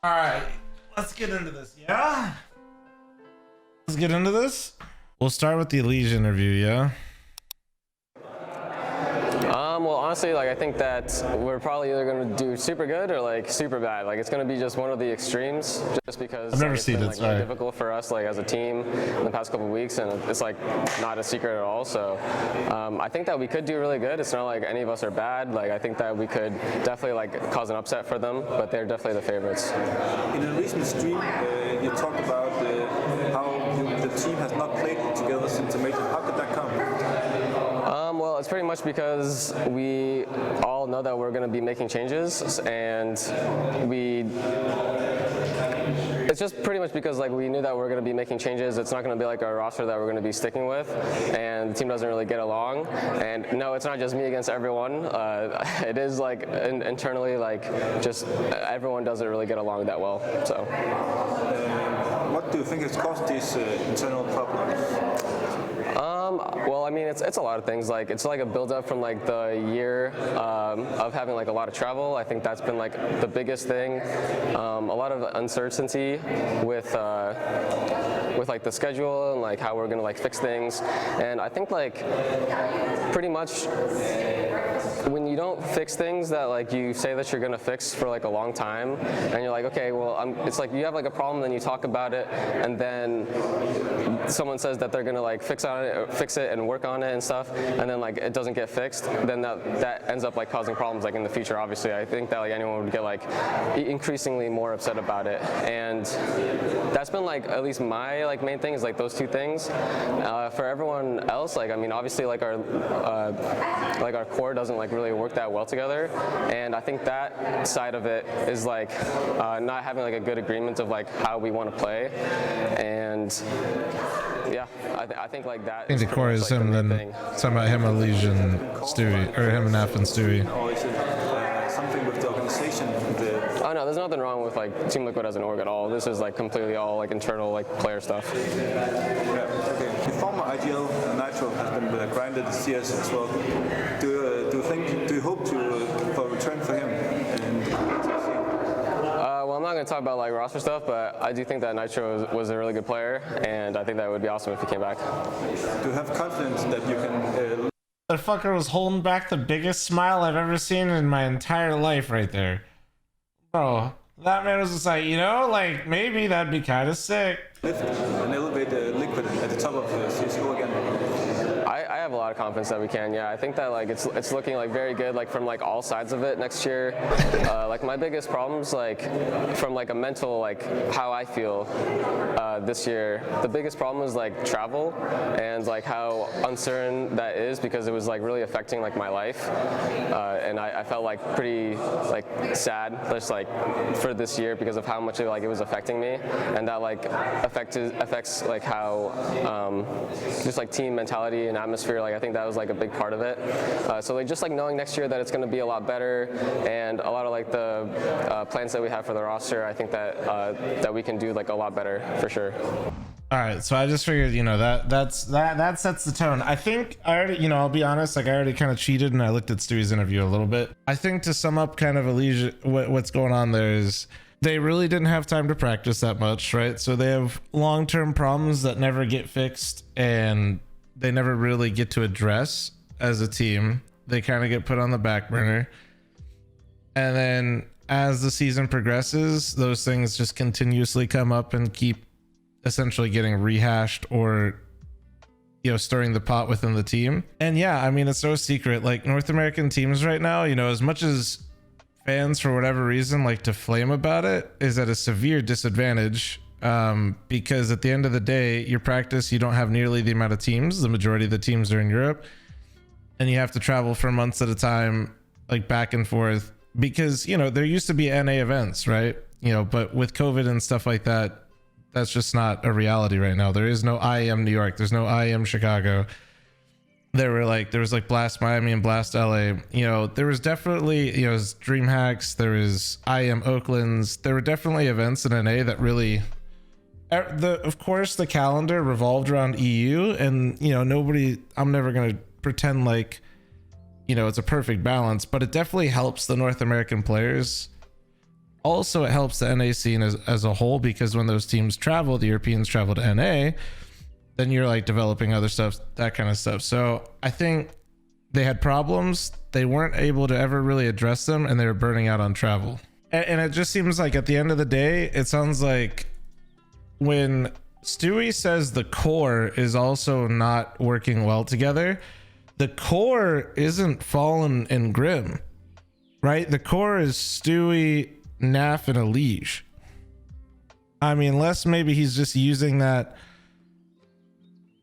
All right, let's get into this. Yeah, let's get into this. We'll start with the Elysian interview. Yeah. Well, honestly, like I think that we're probably either going to do super good or like super bad. Like it's going to be just one of the extremes, just because I've never it's seen been, it. like, Sorry. really difficult for us, like as a team, in the past couple of weeks, and it's like not a secret at all. So I think that we could do really good. It's not like any of us are bad. Like I think that we could definitely like cause an upset for them, but they're definitely the favorites. In a recent stream, you talked about how the team has not played together since the major. How could that come? Well, it's pretty much because we all know that we're going to be making changes, and it's just pretty much because like we knew that we're going to be making changes. It's not going to be like a roster that we're going to be sticking with, and the team doesn't really get along. And no, it's not just me against everyone. It is like internally, like just everyone doesn't really get along that well. So. What do you think has caused these internal problems? Well, I mean, it's a lot of things. Like it's like a build-up from like the year of having like a lot of travel. I think that's been like the biggest thing. A lot of uncertainty with like the schedule and like how we're gonna like fix things. And I think like pretty much when you don't fix things that like you say that you're gonna fix for like a long time, and you're like, okay, well, it's like you have like a problem, then you talk about it, and then someone says that they're gonna like fix it and work on it and stuff, and then like it doesn't get fixed, then that ends up like causing problems like in the future. Obviously, I think that like anyone would get like increasingly more upset about it, and that's been like at least my like main thing is like those two things. For everyone else, like I mean, obviously like our core doesn't like really work that well together, and I think that side of it is like not having like a good agreement of like how we want to play, and yeah, I think like that. I think the core is him, then something about him, Elysian, Stewie, or him and F and Stewie. Or is it something with the organization? Oh no, there's nothing wrong with like Team Liquid as an org at all. This is like completely all like internal like player stuff. Yeah, okay. The former IGL Nitro has been grinded CS as well. Do you hope for a return for him? Well, I'm not going to talk about like roster stuff, but I do think that Nitro was a really good player, and I think that would be awesome if he came back. Do you have confidence that you can? The fucker was holding back the biggest smile I've ever seen in my entire life right there. Bro, that man was just like, you know, like maybe that'd be kind of sick. Lift and elevate Liquid at the top of CSGO again. I have a lot of confidence that we can. Yeah, I think that like it's looking like very good, like from like all sides of it next year. Like my biggest problems, like from like a mental, like how I feel this year, the biggest problem is like travel and like how uncertain that is, because it was like really affecting like my life, and I felt like pretty like sad just like for this year because of how much it was affecting me, and that like affects like how just like team mentality and atmosphere. Like I think that was like a big part of it. So like just like knowing next year that it's going to be a lot better, and a lot of like the plans that we have for the roster, I think that that we can do like a lot better for sure. All right, so I just figured, you know, that sets the tone. I think I already, you know, I'll be honest, like I already kind of cheated and I looked at Stewie's interview a little bit. I think to sum up kind of Elysian, what's going on there is they really didn't have time to practice that much, right? So they have long-term problems that never get fixed, and they never really get to address as a team. They kind of get put on the back burner, and then as the season progresses, those things just continuously come up and keep essentially getting rehashed or, you know, stirring the pot within the team. And yeah, I mean, it's no secret, like North American teams right now, you know, as much as fans for whatever reason like to flame about it, is at a severe disadvantage, because at the end of the day, your practice, you don't have nearly the amount of teams. The majority of the teams are in Europe, and you have to travel for months at a time, like back and forth, because, you know, there used to be NA events, right? You know, but with COVID and stuff like that, that's just not a reality right now. There is no IEM New York. There's no IEM Chicago. There was like Blast Miami and Blast LA. You know, there was definitely, you know, DreamHacks. There was IEM Oakland's. There were definitely events in NA that really, of course, the calendar revolved around EU, and, you know, I'm never going to pretend like, you know, it's a perfect balance, but it definitely helps the North American players Also, it helps the NA scene as a whole, because when those teams travel, the Europeans travel to NA, then you're like developing other stuff, that kind of stuff. So I think they had problems. They weren't able to ever really address them, and they were burning out on travel. And it just seems like at the end of the day, it sounds like when Stewie says the core is also not working well together, the core isn't Fallen and Grim, right? The core is Stewie, Naf, and Elige. I mean, unless maybe he's just using that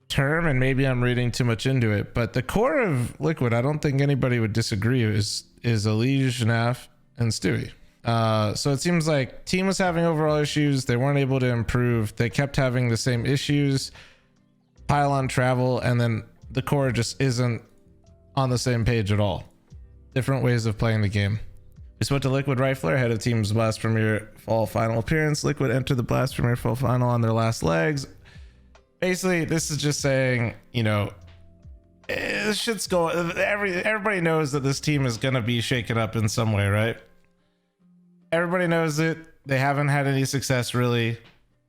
term and maybe I'm reading too much into it, but the core of Liquid, I don't think anybody would disagree, is Elige, Naf, and Stewie. So it seems like team was having overall issues. They weren't able to improve. They kept having the same issues, pile on travel, and then the core just isn't on the same page at all. Different ways of playing the game. We spoke to Liquid Rifler ahead of team's Blast Premier Fall Final appearance. Liquid entered the Blast Premier Fall Final on their last legs. Basically, this is just saying, you know, shit's going. Everybody knows that this team is going to be shaken up in some way, right? Everybody knows it. They haven't had any success, really.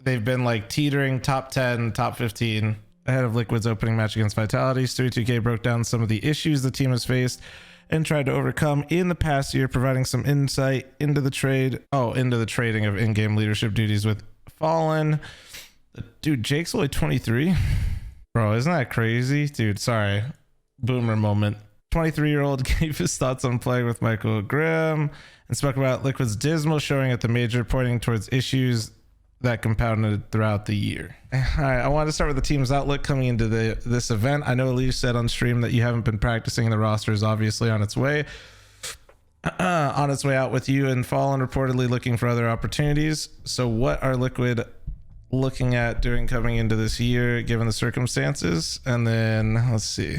They've been like teetering top 10, top 15 ahead of Liquid's opening match against Vitality. Stewie 2K broke down some of the issues the team has faced and tried to overcome in the past year, providing some insight into the trading of in-game leadership duties with Fallen. Dude, Jake's only 23. Bro, isn't that crazy? Dude, sorry. Boomer moment. 23-year-old gave his thoughts on playing with Michael Grimm and spoke about Liquid's dismal showing at the major, pointing towards issues that compounded throughout the year. All right, I wanted to start with the team's outlook coming into this event. I know Elise said on stream that you haven't been practicing, and the roster is obviously on its way out with you and Fallen reportedly looking for other opportunities. So what are Liquid looking at doing coming into this year given the circumstances? And then let's see.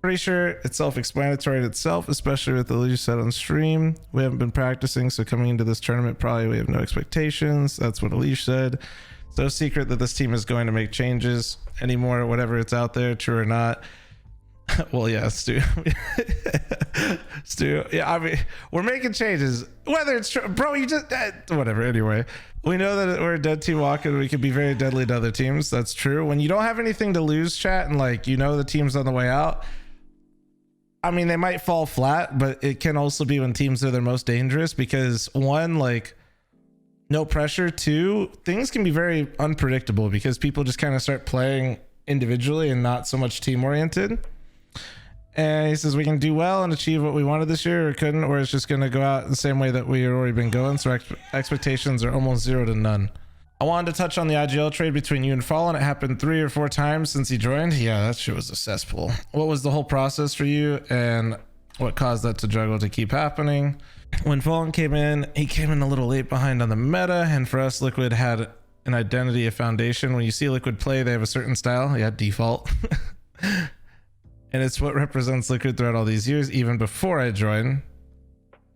Pretty sure it's self-explanatory in itself, especially with the lead set on stream. We haven't been practicing, so coming into this tournament, probably we have no expectations. That's what Elish said. It's no secret that this team is going to make changes anymore, whatever it's out there, true or not. Well, yeah, Stu. Stu, yeah, I mean, we're making changes. Whether it's true, bro, you just, whatever, anyway. We know that we're a dead team walking. We can be very deadly to other teams. That's true. When you don't have anything to lose, chat, and like, you know the team's on the way out, I mean, they might fall flat, but it can also be when teams are their most dangerous because one, like, no pressure. Two, things can be very unpredictable because people just kind of start playing individually and not so much team oriented. And he says we can do well and achieve what we wanted this year or couldn't, or it's just going to go out the same way that we had already been going. So expectations are almost 0 to none. I wanted to touch on the IGL trade between you and Fallen. It happened 3 or 4 times since he joined. Yeah, that shit was a cesspool. What was the whole process for you and what caused that to juggle to keep happening? When Fallen came in, he came in a little late behind on the meta, and for us, Liquid had an identity, a foundation. When you see Liquid play, they have a certain style. Yeah, default. And it's what represents Liquid throughout all these years, even before I joined.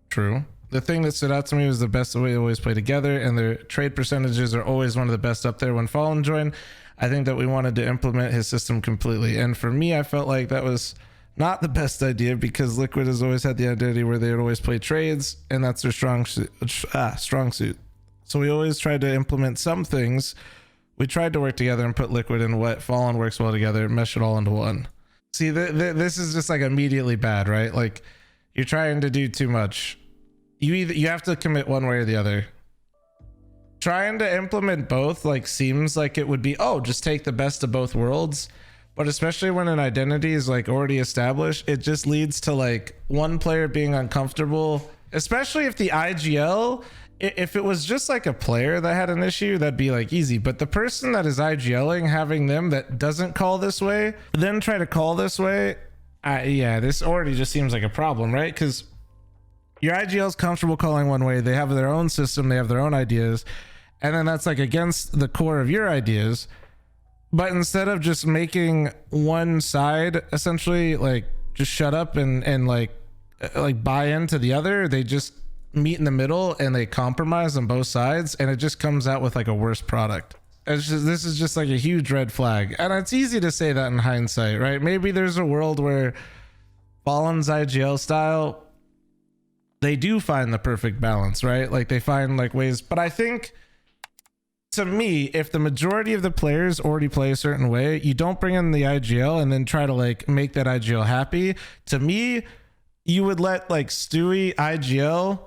True. The thing that stood out to me was the best way they always play together, and their trade percentages are always one of the best up there. When Fallen joined, I think that we wanted to implement his system completely. And for me, I felt like that was not the best idea because Liquid has always had the identity where they would always play trades, and that's their strong suit. So we always tried to implement some things. We tried to work together and put Liquid and what Fallen works well together, mesh it all into one. See, this is just like immediately bad, right? Like you're trying to do too much. You have to commit one way or the other. Trying to implement both like seems like it would be, oh, just take the best of both worlds. But especially when an identity is like already established, it just leads to like one player being uncomfortable, especially if the IGL, if it was just like a player that had an issue, that'd be like easy. But the person that is IGLing, having them that doesn't call this way, then try to call this way. Yeah, this already just seems like a problem, right? Because your IGL is comfortable calling one way. They have their own system. They have their own ideas. And then that's like against the core of your ideas. But instead of just making one side essentially like just shut up and like buy into the other, they just meet in the middle and they compromise on both sides. And it just comes out with like a worse product. This is just like a huge red flag. And it's easy to say that in hindsight, right? Maybe there's a world where Fallen's IGL style, they do find the perfect balance, right? Like they find like ways, but I think to me, if the majority of the players already play a certain way, you don't bring in the IGL and then try to like make that IGL happy. To me, you would let like Stewie IGL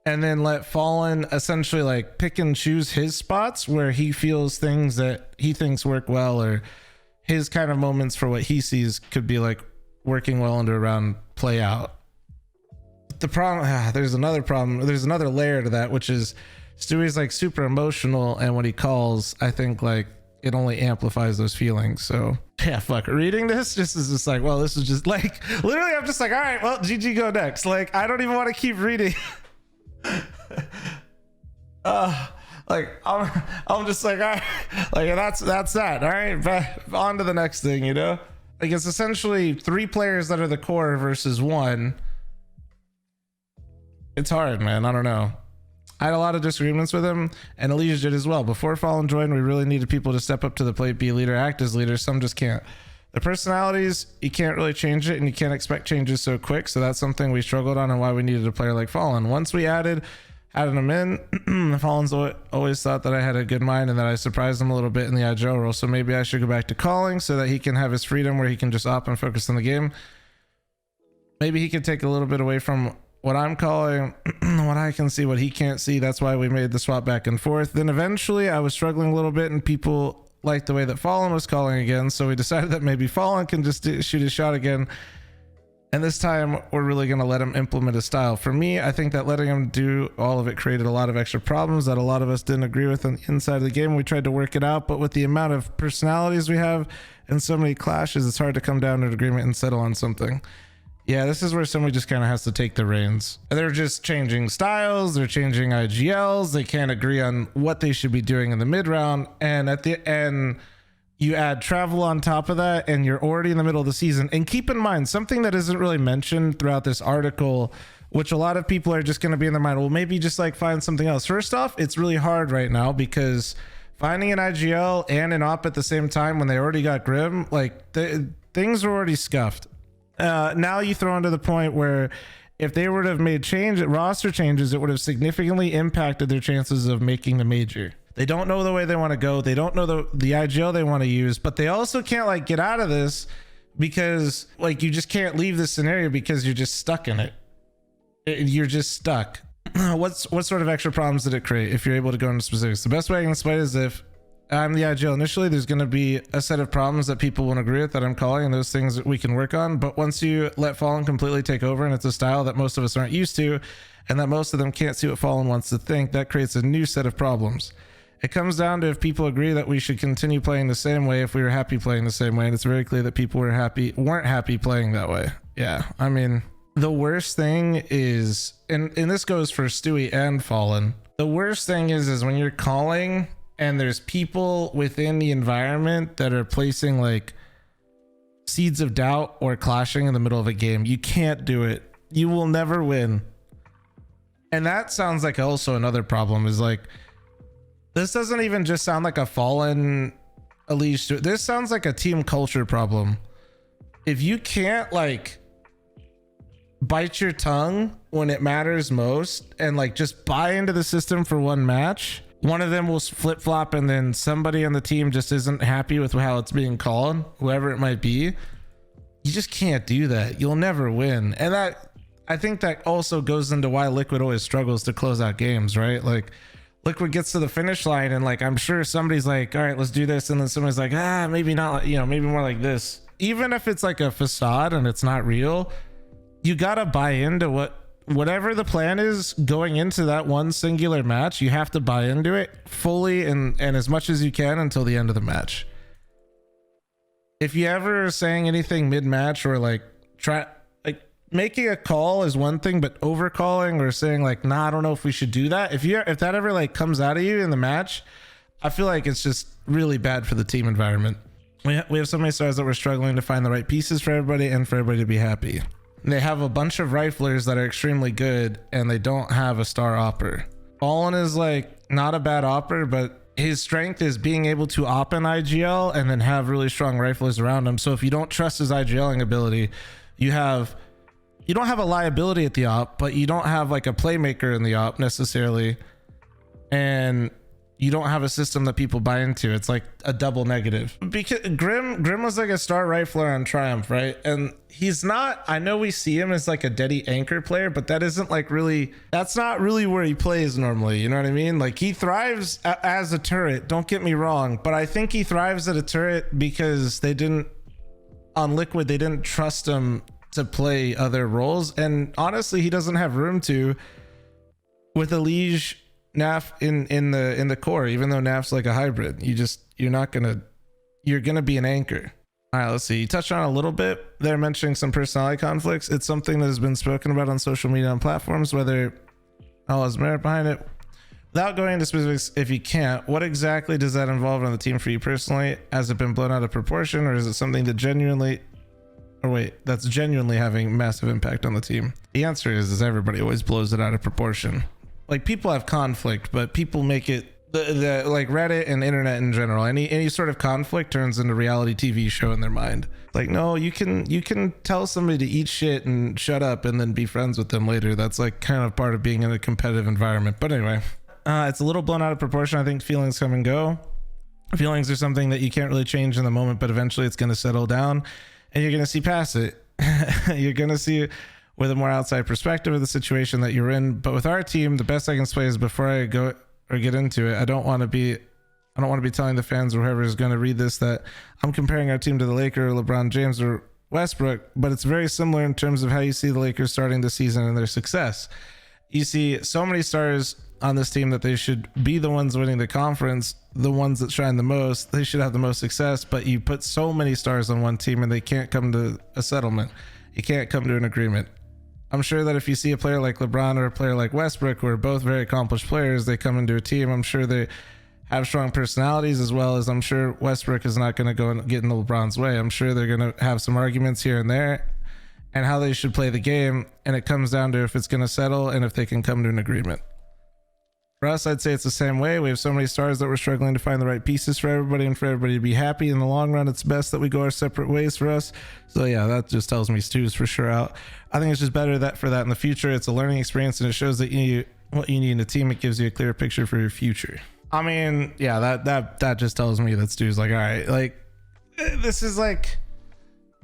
and then let Fallen essentially like pick and choose his spots where he feels things that he thinks work well, or his kind of moments for what he sees could be like working well into a round play out. The problem, there's another problem. There's another layer to that, which is Stewie's like super emotional, and when he calls, I think like it only amplifies those feelings. So yeah, fuck, reading this just is just like, well, this is just like literally I'm just like, all right, well, GG, go next. Like I don't even want to keep reading. Like I'm just like, all right, like that's that. All right, back on to the next thing, you know? Like it's essentially 3 players that are the core versus 1. It's hard, man. I don't know. I had a lot of disagreements with him, and Elijah did as well. Before Fallen joined, we really needed people to step up to the plate, be a leader, act as leaders. Some just can't. The personalities, you can't really change it, and you can't expect changes so quick. So that's something we struggled on and why we needed a player like Fallen. Once we added him in, Fallen's always thought that I had a good mind and that I surprised him a little bit in the IGL role. So maybe I should go back to calling so that he can have his freedom where he can just op and focus on the game. Maybe he could take a little bit away from what I'm calling, what I can see, what he can't see. That's why we made the swap back and forth. Then eventually I was struggling a little bit and people liked the way that Fallen was calling again. So we decided that maybe Fallen can just shoot his shot again. And this time we're really going to let him implement his style. For me, I think that letting him do all of it created a lot of extra problems that a lot of us didn't agree with on the inside of the game. We tried to work it out, but with the amount of personalities we have and so many clashes, it's hard to come down to an agreement and settle on something. Yeah, this is where somebody just kind of has to take the reins. They're just changing styles, they're changing IGLs, they can't agree on what they should be doing in the mid round, and at the end, you add travel on top of that, and you're already in the middle of the season. And keep in mind, something that isn't really mentioned throughout this article, which a lot of people are just going to be in their mind, well, maybe just like find something else. First off, it's really hard right now because finding an IGL and an op at the same time when they already got Grim, like things are already scuffed. Now you throw into the point where if they were to have made roster changes, it would have significantly impacted their chances of making the major. They don't know the way they want to go. They don't know the IGL they want to use, but they also can't like get out of this because like you just can't leave this scenario because you're just stuck in it. You're just stuck. What sort of extra problems did it create? If you're able to go into specifics, the best way I can explain is if I'm the IGL initially, there's going to be a set of problems that people won't agree with that I'm calling, and those things that we can work on. But once you let Fallen completely take over, and it's a style that most of us aren't used to, and that most of them can't see what Fallen wants to think, that creates a new set of problems. It comes down to if people agree that we should continue playing the same way, if we were happy playing the same way, and it's very clear that people weren't happy playing that way. Yeah, I mean, the worst thing is, and this goes for Stewie and Fallen, the worst thing is when you're calling and there's people within the environment that are placing like seeds of doubt or clashing in the middle of a game. You can't do it. You will never win. And that sounds like also another problem is like, this doesn't even just sound like a Fallen Elise. This sounds like a team culture problem. If you can't like bite your tongue when it matters most and like just buy into the system for one match, one of them will flip flop and then somebody on the team just isn't happy with how it's being called, whoever it might be. You just can't do that. You'll never win. And that, I think that also goes into why Liquid always struggles to close out games, right? Like Liquid gets to the finish line and like, I'm sure somebody's like, all right, let's do this. And then somebody's like, maybe not, maybe more like this. Even if it's like a facade and it's not real, you got to buy into whatever the plan is going into that one singular match. You have to buy into it fully and as much as you can until the end of the match. If you ever are saying anything mid-match or like making a call is one thing, but overcalling or saying like, nah, I don't know if we should do that. If that ever like comes out of you in the match, I feel like it's just really bad for the team environment. We have so many stars that we're struggling to find the right pieces for everybody and for everybody to be happy. They have a bunch of riflers that are extremely good and they don't have a star opper. Fallen is like not a bad opper, but his strength is being able to op an IGL and then have really strong riflers around him. So if you don't trust his IGLing ability, you have you don't have a liability at the op, but you don't have like a playmaker in the op necessarily, and you don't have a system that people buy into. It's like a double negative. Because Grim was like a star rifler on Triumph, right? And he's not, I know we see him as like a Deddy anchor player, but that isn't like really, that's not really where he plays normally. You know what I mean? Like he thrives as a turret, don't get me wrong, but I think he thrives at a turret because they didn't, on Liquid, they didn't trust him to play other roles. And honestly, he doesn't have room to with a Liege Naf in the core, even though Naf's like a hybrid. You're gonna be an anchor. All right, let's see. You touched on a little bit. They're mentioning some personality conflicts. It's something that has been spoken about on social media and platforms, whether all has merit behind it. Without going into specifics, if you can't, what exactly does that involve on the team for you personally? Has it been blown out of proportion, or is it something that that's genuinely having massive impact on the team? The answer is everybody always blows it out of proportion. Like people have conflict, but people make it the like Reddit and internet in general. Any sort of conflict turns into reality TV show in their mind. Like, no, you can tell somebody to eat shit and shut up and then be friends with them later. That's like kind of part of being in a competitive environment. But anyway, it's a little blown out of proportion. I think feelings come and go. Feelings are something that you can't really change in the moment, but eventually it's going to settle down and you're going to see past it. You're going to see with a more outside perspective of the situation that you're in. But with our team, the best I can say is before I go or get into it, I don't want to be telling the fans or whoever is going to read this that I'm comparing our team to the Lakers, LeBron James, or Westbrook, but it's very similar in terms of how you see the Lakers starting the season and their success. You see so many stars on this team that they should be the ones winning the conference, the ones that shine the most. They should have the most success, but you put so many stars on one team and they can't come to a settlement. You can't come to an agreement. I'm sure that if you see a player like LeBron or a player like Westbrook, who are both very accomplished players, they come into a team. I'm sure they have strong personalities, as well as I'm sure Westbrook is not going to go and get in LeBron's way. I'm sure they're going to have some arguments here and there and how they should play the game. And it comes down to if it's going to settle and if they can come to an agreement. For us, I'd say it's the same way. We have so many stars that we're struggling to find the right pieces for everybody and for everybody to be happy. In the long run, it's best that we go our separate ways for us. So yeah, that just tells me Stu's for sure out. I think it's just better for that in the future. It's a learning experience and it shows that what you need in a team. It gives you a clear picture for your future. I mean, yeah, that just tells me that Stu's like, all right, like this is like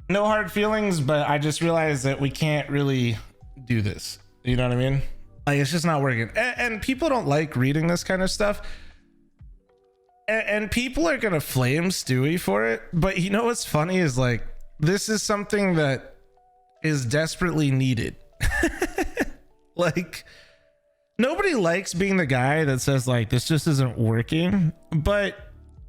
no hard feelings, but I just realized that we can't really do this. You know what I mean? Like it's just not working, and people don't like reading this kind of stuff, and people are gonna flame Stewie for it. But you know what's funny is like this is something that is desperately needed. Like nobody likes being the guy that says like this just isn't working, but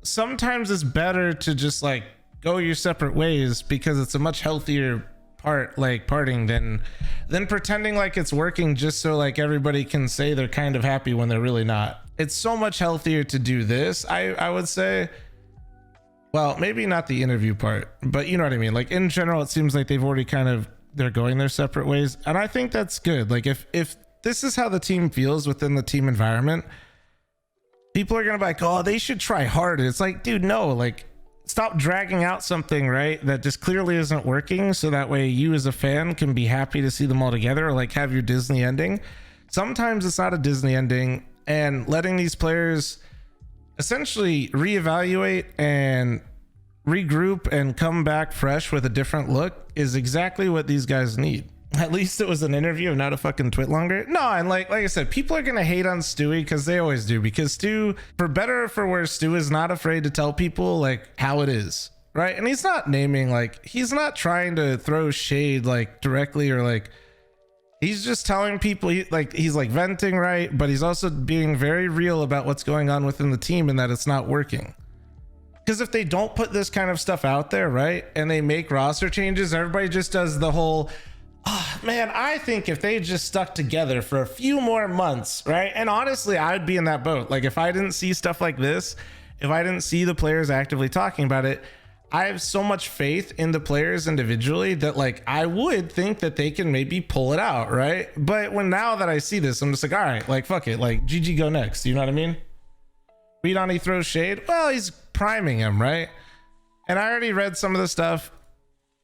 sometimes it's better to just like go your separate ways because it's a much healthier parting than pretending like it's working just so like everybody can say they're kind of happy when they're really not. It's so much healthier to do this, I would say. Well, maybe not the interview part, but you know what I mean. Like in general, it seems like they've already they're going their separate ways, and I think that's good. Like if this is how the team feels within the team environment, people are gonna be like, oh, they should try harder. It's like, dude, no, like stop dragging out something, right, that just clearly isn't working, so that way you as a fan can be happy to see them all together, or like have your Disney ending. Sometimes it's not a Disney ending, and letting these players essentially reevaluate and regroup and come back fresh with a different look is exactly what these guys need. At least it was an interview and not a fucking twit longer. No, and like I said, people are gonna hate on Stewie because they always do, because Stu, for better or for worse, Stu is not afraid to tell people like how it is, right? And he's not naming, like he's not trying to throw shade like directly, or like he's just telling people he's like venting, right? But he's also being very real about what's going on within the team and that it's not working. Because if they don't put this kind of stuff out there, right, and they make roster changes, everybody just does the whole, oh, man, I think if they just stuck together for a few more months, right? And honestly, I would be in that boat. Like if I didn't see stuff like this, if I didn't see the players actively talking about it, I have so much faith in the players individually that like I would think that they can maybe pull it out, right? But now that I see this, I'm just like, all right, like fuck it, like GG go next. You know what I mean? Read on, he throws shade. Well, he's priming him, right? And I already read some of the stuff.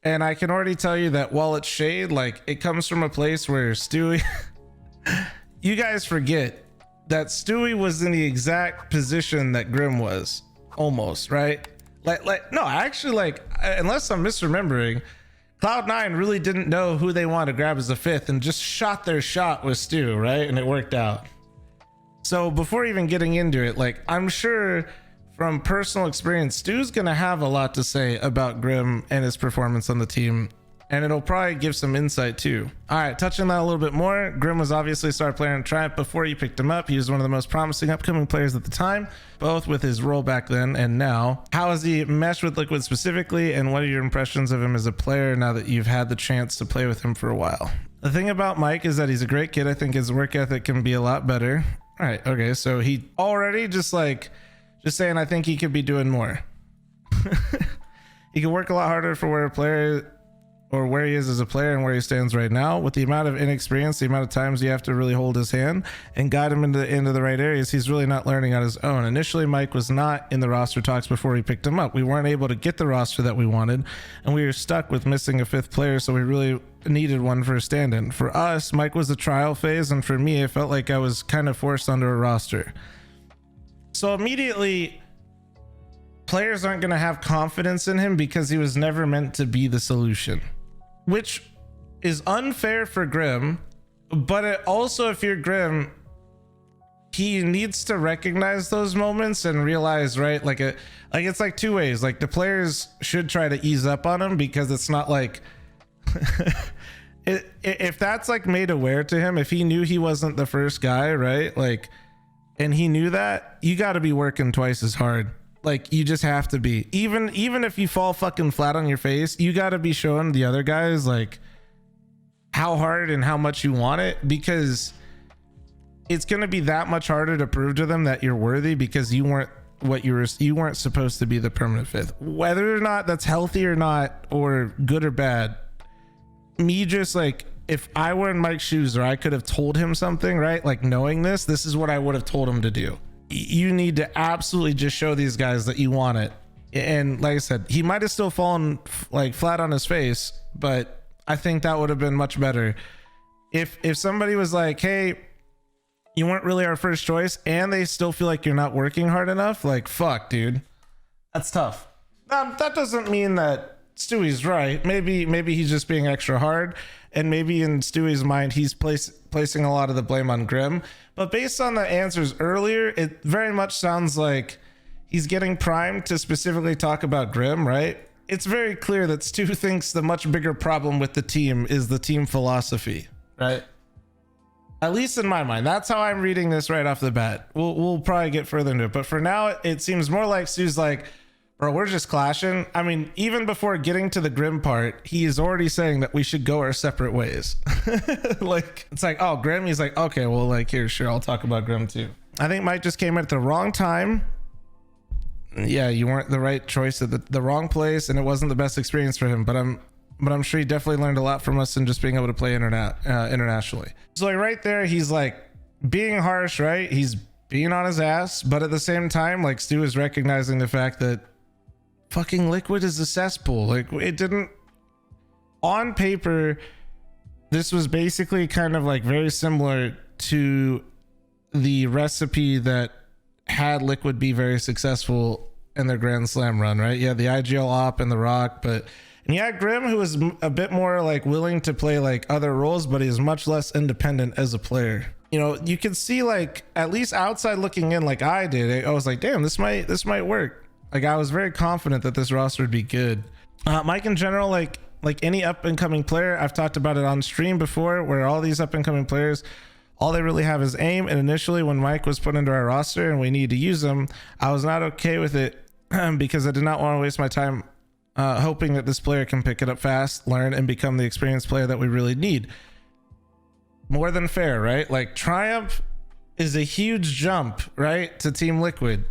And I can already tell you that while it's shade, like it comes from a place where Stewie, you guys forget that Stewie was in the exact position that Grim was, almost, right? No, actually, like, unless I'm misremembering, Cloud9 really didn't know who they wanted to grab as a fifth and just shot their shot with Stu, right? And it worked out. So before even getting into it, like, I'm sure from personal experience, Stu's gonna have a lot to say about Grim and his performance on the team, and it'll probably give some insight too. All right, touching that a little bit more, Grim was obviously a star player in Triumph before you picked him up. He was one of the most promising upcoming players at the time, both with his role back then and now. How has he meshed with Liquid specifically, and what are your impressions of him as a player now that you've had the chance to play with him for a while? The thing about Mike is that he's a great kid. I think his work ethic can be a lot better. All right, okay, so he already just saying I think he could be doing more. He could work a lot harder for where a player or where he is as a player and where he stands right now. With the amount of inexperience, the amount of times you have to really hold his hand and guide him into the right areas, he's really not learning on his own. Initially, Mike was not in the roster talks before we picked him up. We weren't able to get the roster that we wanted, and we were stuck with missing a fifth player, so we really needed one for a stand-in. For us, Mike was the trial phase, and for me, it felt like I was kind of forced under a roster. So immediately, players aren't going to have confidence in him because he was never meant to be the solution, which is unfair for Grim. But it also, if you're Grim, he needs to recognize those moments and realize, right? Like it's like two ways. Like the players should try to ease up on him, because it's not like if that's like made aware to him, if he knew he wasn't the first guy, right? Like, and he knew that, you got to be working twice as hard. Like, you just have to be. Even if you fall fucking flat on your face, you got to be showing the other guys like how hard and how much you want it, because it's going to be that much harder to prove to them that you're worthy, because you weren't you weren't supposed to be the permanent fifth. Whether or not that's healthy or not, or good or bad, me just like, if I were in Mike's shoes, or I could have told him something, right? Like, knowing this is what I would have told him to do. You need to absolutely just show these guys that you want it. And like I said, he might have still fallen like flat on his face, but I think that would have been much better if somebody was like, hey, you weren't really our first choice, and they still feel like you're not working hard enough. Like, fuck, dude, that's tough. That doesn't mean that Stewie's right. Maybe he's just being extra hard, and maybe in Stewie's mind he's placing a lot of the blame on Grim. But based on the answers earlier, it very much sounds like he's getting primed to specifically talk about Grim, right? It's very clear that Stu thinks the much bigger problem with the team is the team philosophy, right? At least in my mind, that's how I'm reading this right off the bat. We'll probably get further into it, but for now, it seems more like Stu's like, bro, we're just clashing. I mean, even before getting to the Grim part, he is already saying that we should go our separate ways. Like, it's like, oh, Grim? He's like, okay, well, like, here, sure, I'll talk about Grim too. I think Mike just came at the wrong time. Yeah, you weren't the right choice at the wrong place, and it wasn't the best experience for him, but I'm sure he definitely learned a lot from us in just being able to play internationally. So like right there, he's like being harsh, right? He's being on his ass, but at the same time, like, Stu is recognizing the fact that fucking Liquid is a cesspool. Like, it didn't, on paper, this was basically kind of like very similar to the recipe that had Liquid be very successful in their Grand Slam run, right? Yeah, the IGL op and the Rock, and yeah, Grim, who is a bit more like willing to play like other roles, but he's much less independent as a player. You know, you can see, like, at least outside looking in, like I did, I was like, damn, this might work. Like, I was very confident that this roster would be good. Mike in general, like any up and coming player, I've talked about it on stream before, where all these up and coming players, all they really have is aim. And initially when Mike was put into our roster and we needed to use him, I was not okay with it because I did not want to waste my time hoping that this player can pick it up fast, learn, and become the experienced player that we really need. More than fair, right? Like, Triumph is a huge jump, right, to Team Liquid.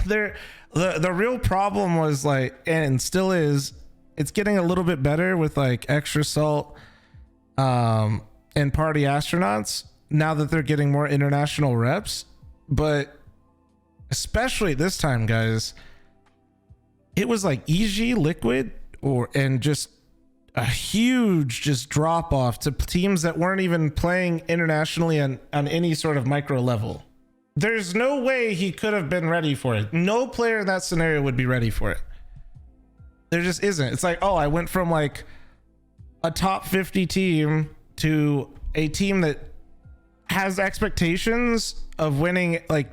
The real problem was, like, and still is, it's getting a little bit better with like Extra Salt and Party Astronauts now that they're getting more international reps. But especially this time, guys, it was like EG, Liquid, and just a huge just drop off to teams that weren't even playing internationally on any sort of micro level. There's no way he could have been ready for it. No player in that scenario would be ready for it. There just isn't. It's like, oh, I went from like a top 50 team to a team that has expectations of winning. Like,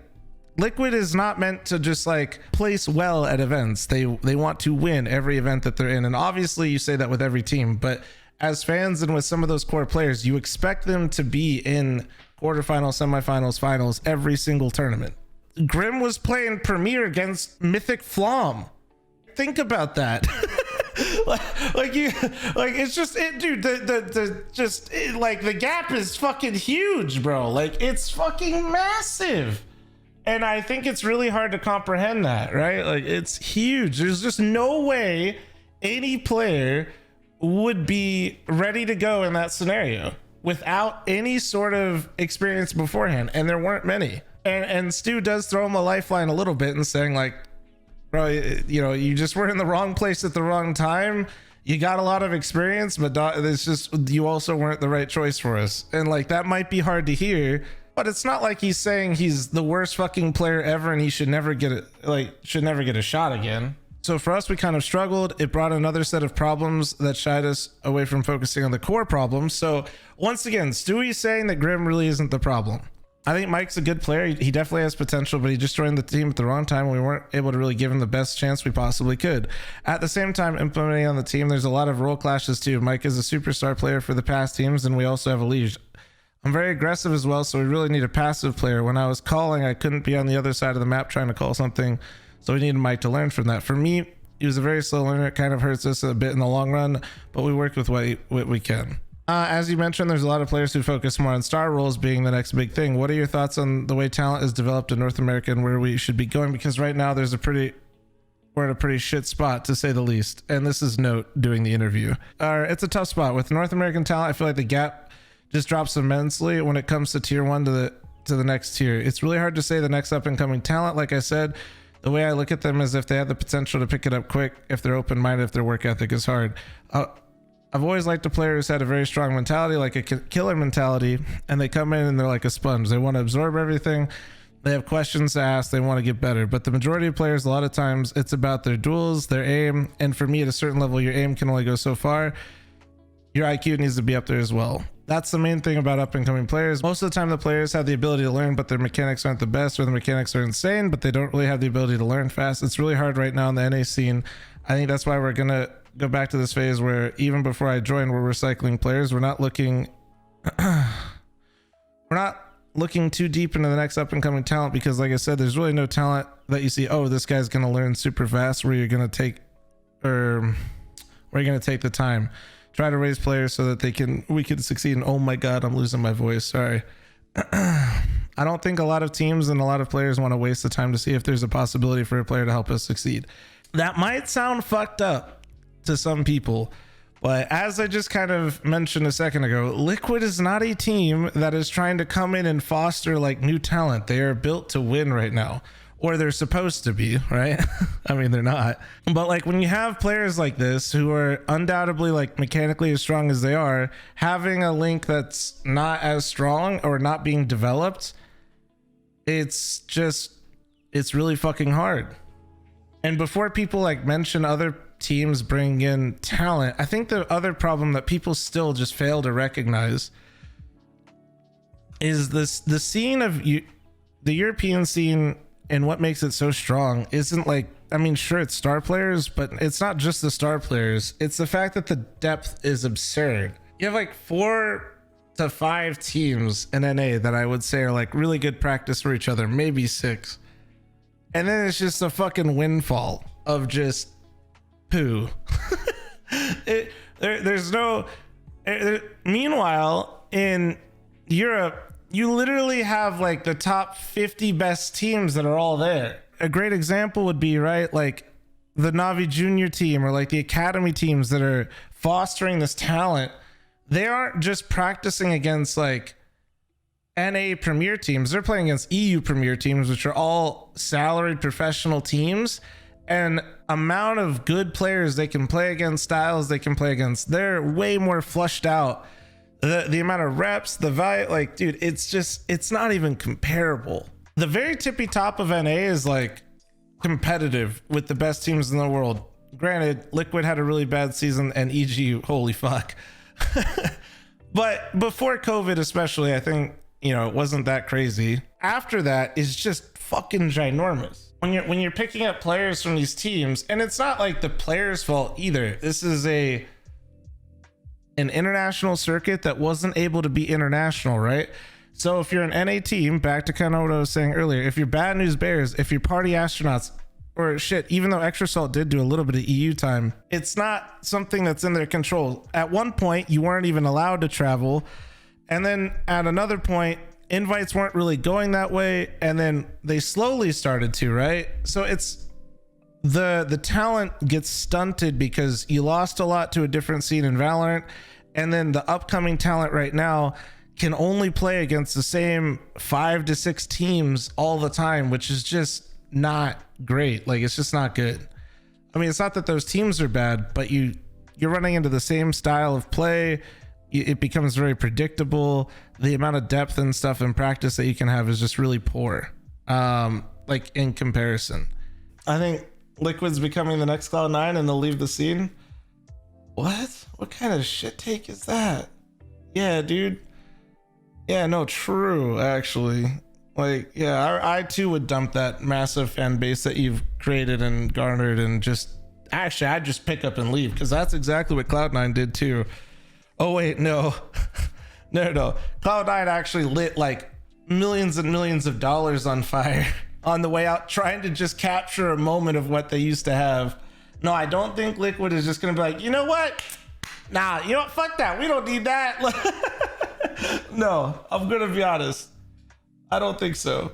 Liquid is not meant to just like place well at events. They want to win every event that they're in. And obviously you say that with every team, but as fans and with some of those core players, you expect them to be in quarterfinals, semifinals, finals, every single tournament. Grim was playing Premier against Mythic Flom. Think about that. It's just it, dude. The gap is fucking huge, bro. Like, it's fucking massive. And I think it's really hard to comprehend that, right? Like, it's huge. There's just no way any player would be ready to go in that scenario without any sort of experience beforehand. And there weren't many. And Stu does throw him a lifeline a little bit and saying like, bro, you know, you just were in the wrong place at the wrong time. You got a lot of experience, but it's just, you also weren't the right choice for us. And like, that might be hard to hear, but it's not like he's saying he's the worst fucking player ever and he should never get a shot again. So for us, we kind of struggled. It brought another set of problems that shied us away from focusing on the core problems. So once again, Stewie's saying that Grim really isn't the problem. I think Mike's a good player. He definitely has potential, but he just joined the team at the wrong time. We weren't able to really give him the best chance we possibly could. At the same time, implementing on the team, there's a lot of role clashes too. Mike is a superstar player for the past teams, and we also have a liege. I'm very aggressive as well, so we really need a passive player. When I was calling, I couldn't be on the other side of the map trying to call something, so we needed Mike to learn from that. For me, he was a very slow learner. It kind of hurts us a bit in the long run, but we work with what we can. As you mentioned, there's a lot of players who focus more on star roles being the next big thing. What are your thoughts on the way talent is developed in North America and where we should be going? Because right now we're in a pretty shit spot, to say the least. And this is Note doing the interview. It's a tough spot with North American talent. I feel like the gap just drops immensely when it comes to tier 1 to the next tier. It's really hard to say the next up and coming talent. Like I said, the way I look at them is if they have the potential to pick it up quick, if they're open-minded, if their work ethic is hard. I've always liked a player who's had a very strong mentality, like a killer mentality, and they come in and they're like a sponge. They want to absorb everything. They have questions to ask. They want to get better. But the majority of players, a lot of times, it's about their duels, their aim. And for me, at a certain level, your aim can only go so far. Your IQ needs to be up there as well. That's the main thing about up and coming players. Most of the time, the players have the ability to learn, but their mechanics aren't the best, or the mechanics are insane, but they don't really have the ability to learn fast. It's really hard right now in the NA scene. I think that's why we're going to go back to this phase where even before I joined, we're recycling players. We're not looking too deep into the next up and coming talent, because like I said, there's really no talent that you see, oh, this guy's going to learn super fast, where you're going to take the time, try to raise players so that we can succeed. And oh my God, I'm losing my voice. Sorry. I don't think a lot of teams and a lot of players want to waste the time to see if there's a possibility for a player to help us succeed. That might sound fucked up to some people, but as I just kind of mentioned a second ago, Liquid is not a team that is trying to come in and foster like new talent. They are built to win right now, or they're supposed to be, right? I mean, they're not, but like when you have players like this who are undoubtedly like mechanically as strong as they are, having a link that's not as strong or not being developed, it's really fucking hard. And before people like mention other teams bring in talent, I think the other problem that people still just fail to recognize is the scene of the European scene, and what makes it so strong isn't like, I mean, sure, it's star players, but it's not just the star players. It's the fact that the depth is absurd. You have like 4 to 5 teams in NA that I would say are like really good practice for each other, maybe 6. And then it's just a fucking windfall of just poo. Meanwhile, in Europe, you literally have like the top 50 best teams that are all there. A great example would be, right, like the Navi Junior team or like the academy teams that are fostering this talent. They aren't just practicing against like NA Premier teams. They're playing against EU Premier teams, which are all salaried professional teams. and amount of good players they can play against, styles they can play against, they're way more flushed out. The amount of reps, the value, like, dude, it's not even comparable. The very tippy top of NA is like competitive with the best teams in the world. Granted, Liquid had a really bad season, and EG, holy fuck. But before COVID especially, I think, you know, it wasn't that crazy. After that is just fucking ginormous. When you're picking up players from these teams, and it's not like the players' fault either. This is an international circuit that wasn't able to be international, right? So if you're an NA team, back to kind of what I was saying earlier, if you're Bad News Bears, if you're Party Astronauts, or shit, even though Extra Salt did do a little bit of EU time, it's not something that's in their control. At one point, you weren't even allowed to travel. And then at another point, invites weren't really going that way. And then they slowly started to, right? So it's the talent gets stunted because you lost a lot to a different scene in Valorant. And then the upcoming talent right now can only play against the same 5 to 6 teams all the time, which is just not great. Like, it's just not good. I mean, it's not that those teams are bad, but you're running into the same style of play. It becomes very predictable. The amount of depth and stuff in practice that you can have is just really poor, like in comparison. I think Liquid's becoming the next Cloud9 and they'll leave the scene. What kind of shit take is that? Yeah, dude. Yeah, no, true, actually. Like, yeah, I too would dump that massive fan base that you've created and garnered, and I'd just pick up and leave, because that's exactly what Cloud9 did too. Oh wait, no. no. Cloud9 actually lit like millions and millions of dollars on fire on the way out, trying to just capture a moment of what they used to have. No, I don't think Liquid is just gonna be like, you know what? Nah, you know what? Fuck that. We don't need that. No, I'm gonna be honest. I don't think so.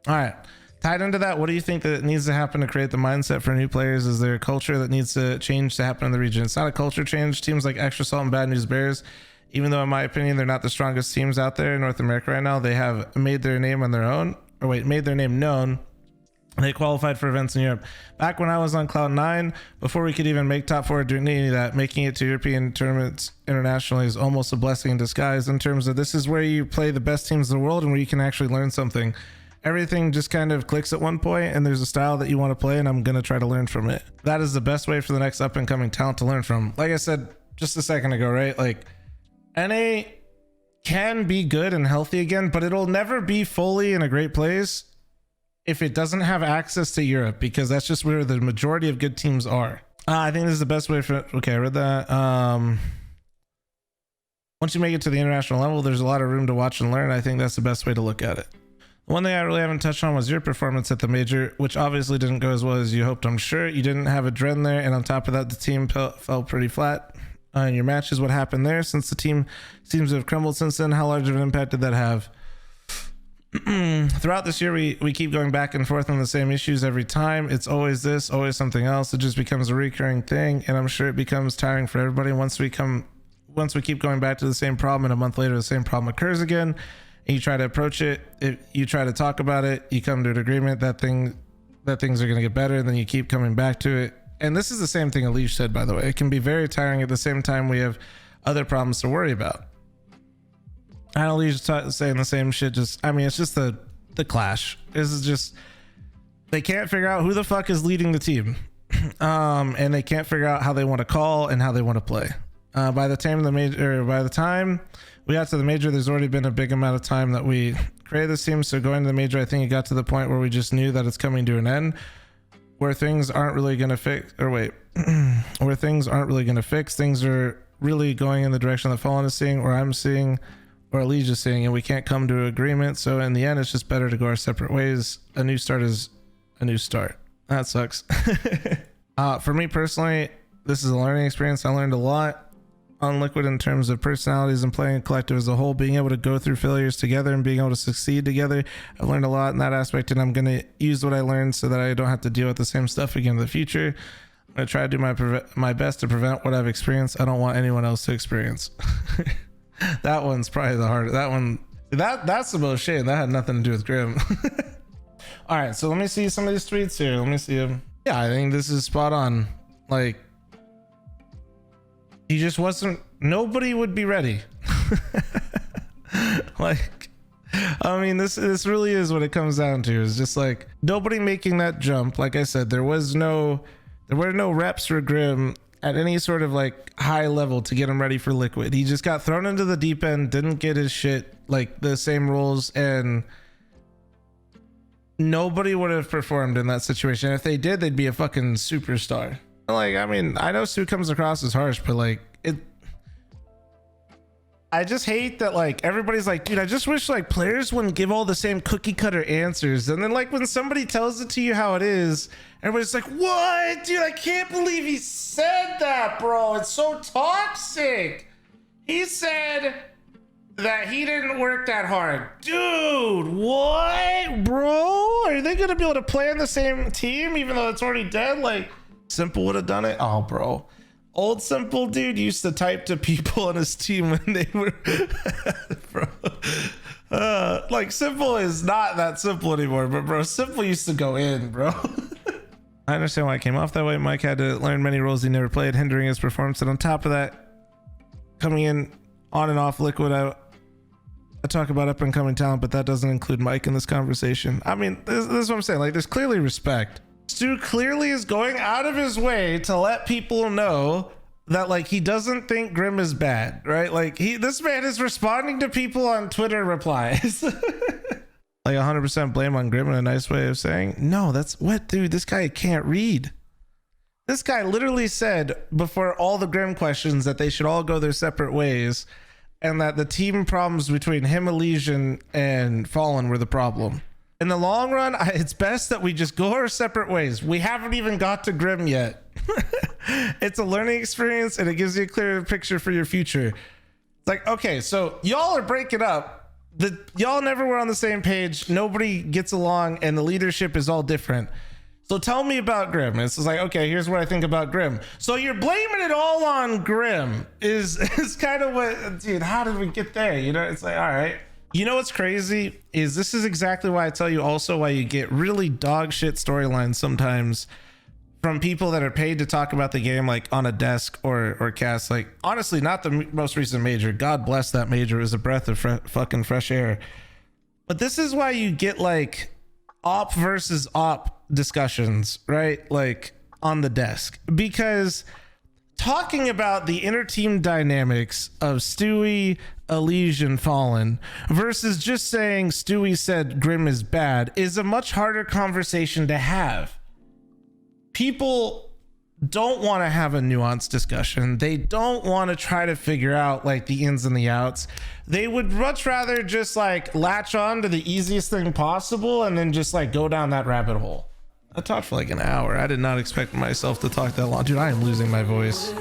All right. Tied into that, what do you think that needs to happen to create the mindset for new players? Is there a culture that needs to change to happen in the region? It's not a culture change. Teams like Extra Salt and Bad News Bears, even though in my opinion they're not the strongest teams out there in North America right now, they have made their name on their own, made their name known. They qualified for events in Europe. Back when I was on Cloud9, before we could even make top 4 doing any of that, making it to European tournaments internationally is almost a blessing in disguise, in terms of this is where you play the best teams in the world and where you can actually learn something. Everything just kind of clicks at one point, and there's a style that you want to play, and I'm going to try to learn from it. That is the best way for the next up and coming talent to learn from. Like I said just a second ago, right? Like, NA can be good and healthy again, but it'll never be fully in a great place if it doesn't have access to Europe, because that's just where the majority of good teams are. I think this is the best way for, okay, I read that. Once you make it to the international level, there's a lot of room to watch and learn. I think that's the best way to look at it. One thing I really haven't touched on was your performance at the major, which obviously didn't go as well as you hoped, I'm sure. You didn't have a Dren there, and on top of that, the team fell pretty flat in your matches. What happened there? Since the team seems to have crumbled since then, how large of an impact did that have? Throughout this year, we keep going back and forth on the same issues every time. It's always this, always something else. It just becomes a recurring thing, and I'm sure it becomes tiring for everybody once we keep going back to the same problem, and a month later the same problem occurs again, and you try to approach it, you try to talk about it, you come to an agreement that things are going to get better, and then you keep coming back to it. And this is the same thing Alish said, by the way. It can be very tiring. At the same time, we have other problems to worry about. I don't leave saying the same shit. It's just the clash. This is just, they can't figure out who the fuck is leading the team. And they can't figure out how they want to call and how they want to play. By the time we got to the major, there's already been a big amount of time that we created this team. So going to the major, I think it got to the point where we just knew that it's coming to an end, where things aren't really going to fix, where things aren't really going to fix. Things are really going in the direction that Fallen is seeing, or I'm seeing, or Alish is seeing, and we can't come to an agreement. So in the end, it's just better to go our separate ways. A new start is a new start. That sucks. For me personally, this is a learning experience. I learned a lot on Liquid in terms of personalities and playing a collective as a whole, being able to go through failures together and being able to succeed together. I've learned a lot in that aspect, and I'm going to use what I learned so that I don't have to deal with the same stuff again in the future. I'm going to try to do my best to prevent what I've experienced. I don't want anyone else to experience. That one's probably the hardest. That one, that's the most shame. That had nothing to do with Grim. All right, so let me see some of these tweets here. Let me see them. Yeah, I think this is spot on. Like, he just wasn't, nobody would be ready. Like, I mean, this really is what it comes down to, is just like nobody making that jump. Like I said, there were no reps for Grim at any sort of like high level to get him ready for Liquid. He just got thrown into the deep end, didn't get his shit, like the same rules, and nobody would have performed in that situation. If they did, they'd be a fucking superstar. Like, I mean, I know Stu comes across as harsh, but like I just hate that like everybody's like, dude, I just wish like players wouldn't give all the same cookie cutter answers. And then like when somebody tells it to you how it is, everybody's like, what? Dude, I can't believe he said that, bro. It's so toxic. He said that he didn't work that hard. Dude, what, bro? Are they gonna be able to play on the same team even though it's already dead? Like, Simple would have done it. Oh, bro. Old Simple dude used to type to people on his team when they were bro. Like, Simple is not that simple anymore, but bro, Simple used to go in, bro. I understand why it came off that way. Mike had to learn many roles he never played, hindering his performance. And on top of that, coming in on and off Liquid, I talk about up and coming talent, but that doesn't include Mike in this conversation. I mean, this is what I'm saying. Like, there's clearly respect. Stu clearly is going out of his way to let people know that like he doesn't think Grim is bad, right? Like this man is responding to people on Twitter replies. Like 100% blame on Grim in a nice way of saying, no, that's what, dude, this guy can't read. This guy literally said before all the Grim questions that they should all go their separate ways and that the team problems between him, Elysian, and Fallen were the problem. In the long run, it's best that we just go our separate ways. We haven't even got to Grim yet. It's a learning experience and it gives you a clearer picture for your future. It's like, okay, so y'all are breaking up. Y'all never were on the same page. Nobody gets along and the leadership is all different. So tell me about Grim. It's just like, okay, here's what I think about Grim. So you're blaming it all on Grim is kind of what, dude, how did we get there? You know, it's like, all right. You know what's crazy is this is exactly why I tell you also why you get really dog shit storylines sometimes from people that are paid to talk about the game, like on a desk or cast. Like, honestly, not the most recent major. God bless that major. It was a breath of fucking fresh air. But this is why you get like op versus op discussions, right? Like on the desk, because talking about the inner team dynamics of Stewie, Elysian, Fallen versus just saying Stewie said Grim is bad is a much harder conversation to have. People don't want to have a nuanced discussion. They don't want to try to figure out like the ins and the outs. They would much rather just like latch on to the easiest thing possible and then just like go down that rabbit hole. I talked for like an hour. I did not expect myself to talk that long. Dude, I am losing my voice.